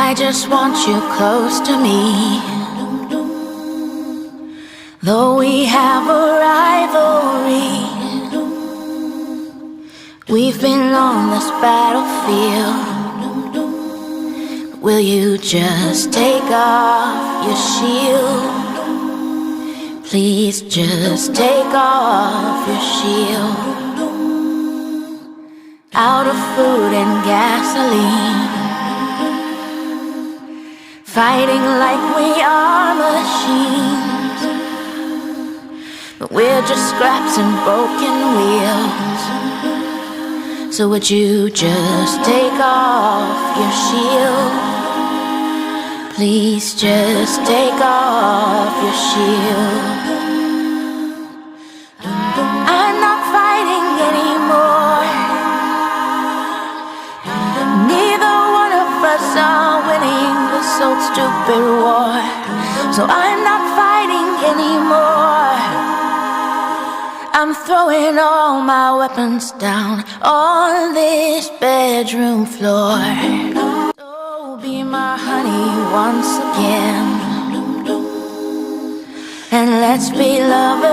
I just want you close to me. Though we have a rivalry, we've been on this battlefield. Will you just take off your shield? Please just take off your shield. Out of food and gasoline, fighting like we are machines, but we're just scraps and broken wheels. So would you just take off your shield? Please just take off your shield. I'm not fighting anymore. Neither one of us are winning this old stupid war. So I'm not fighting anymore. I'm throwing all my weapons down on this bedroom floor. So be my honey once again, and let's be lovers